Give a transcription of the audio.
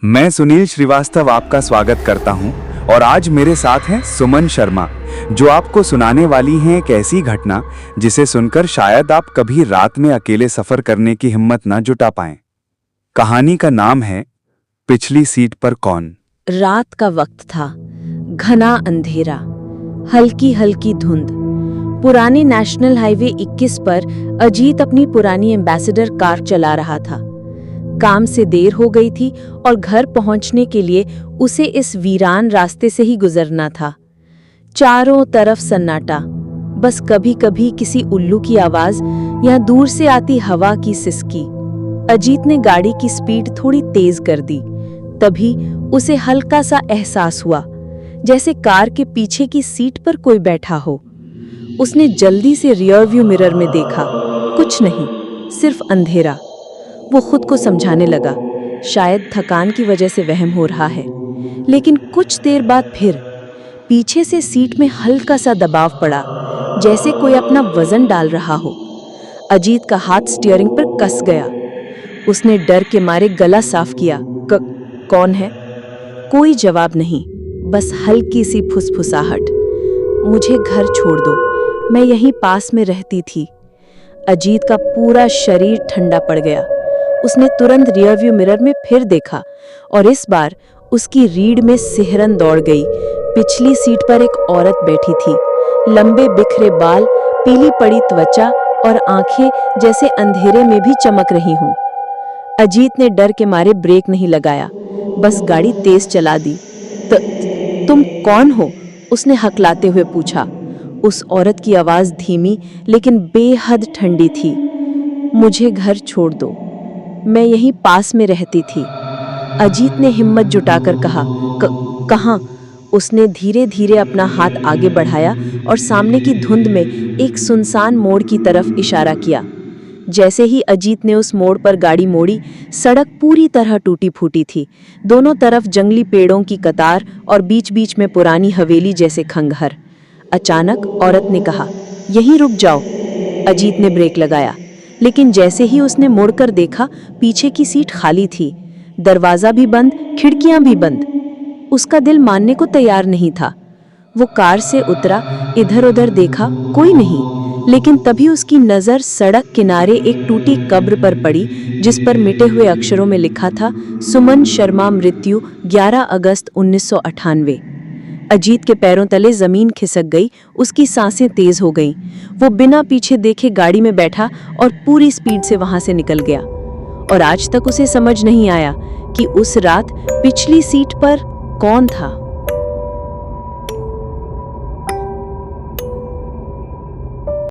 मैं सुनील श्रीवास्तव आपका स्वागत करता हूं और आज मेरे साथ हैं सुमन शर्मा, जो आपको सुनाने वाली हैं एक ऐसी घटना जिसे सुनकर शायद आप कभी रात में अकेले सफर करने की हिम्मत न जुटा पाएं। कहानी का नाम है पिछली सीट पर कौन। रात का वक्त था, घना अंधेरा, हल्की हल्की धुंध। पुराने नेशनल हाईवे 21 पर अजीत अपनी पुरानी एम्बेसडर कार चला रहा था। काम से देर हो गई थी और घर पहुंचने के लिए उसे इस वीरान रास्ते से ही गुजरना था। चारों तरफ सन्नाटा, बस कभी कभी किसी उल्लू की आवाज या दूर से आती हवा की सिसकी। अजीत ने गाड़ी की स्पीड थोड़ी तेज कर दी। तभी उसे हल्का सा एहसास हुआ, जैसे कार के पीछे की सीट पर कोई बैठा हो। उसने जल्दी से रियर व्यू मिरर में देखा, कुछ नहीं, सिर्फ अंधेरा। वो खुद को समझाने लगा, शायद थकान की वजह से वहम हो रहा है। लेकिन कुछ देर बाद फिर पीछे से सीट में हल्का सा दबाव पड़ा, जैसे कोई अपना वजन डाल रहा हो। अजीत का हाथ स्टीयरिंग पर कस गया। उसने डर के मारे गला साफ किया, कौन है? कोई जवाब नहीं, बस हल्की सी फुसफुसाहट। मुझे घर छोड़ दो, मैं यहीं पास में रहती थी। अजीत का पूरा शरीर ठंडा पड़ गया। उसने तुरंत रियर व्यू मिरर में फिर देखा और इस बार उसकी रीढ़ में सिहरन दौड़ गई। पिछली सीट पर एक औरत बैठी थी, लंबे बिखरे बाल, पीली पड़ी त्वचा और आंखें जैसे अंधेरे में भी चमक रही हों। अजीत ने डर के मारे ब्रेक नहीं लगाया, बस गाड़ी तेज चला दी। तुम कौन हो? उसने हकलाते हुए पूछा। उस औरत की आवाज धीमी लेकिन बेहद ठंडी थी। मुझे घर छोड़ दो, मैं यहीं पास में रहती थी। अजीत ने हिम्मत जुटाकर कहा, कहाँ? उसने धीरे धीरे अपना हाथ आगे बढ़ाया और सामने की धुंध में एक सुनसान मोड़ की तरफ इशारा किया। जैसे ही अजीत ने उस मोड़ पर गाड़ी मोड़ी, सड़क पूरी तरह टूटी फूटी थी। दोनों तरफ जंगली पेड़ों की कतार और बीच बीच में पुरानी हवेली जैसे खंडहर। अचानक औरत ने कहा, यहीं रुक जाओ। अजीत ने ब्रेक लगाया, लेकिन जैसे ही उसने मुड़कर देखा, पीछे की सीट खाली थी, दरवाजा भी बंद, खिड़कियां भी बंद। उसका दिल मानने को तैयार नहीं था। वो कार से उतरा, इधर उधर देखा, कोई नहीं। लेकिन तभी उसकी नज़र सड़क किनारे एक टूटी कब्र पर पड़ी, जिस पर मिटे हुए अक्षरों में लिखा था, सुमन शर्मा, मृत्यु 11 अगस्त 1998। अजीत के पैरों तले जमीन खिसक गई, उसकी सांसें तेज हो गईं। वो बिना पीछे देखे गाड़ी में बैठा और पूरी स्पीड से वहां से निकल गया। और आज तक उसे समझ नहीं आया कि उस रात पिछली सीट पर कौन था।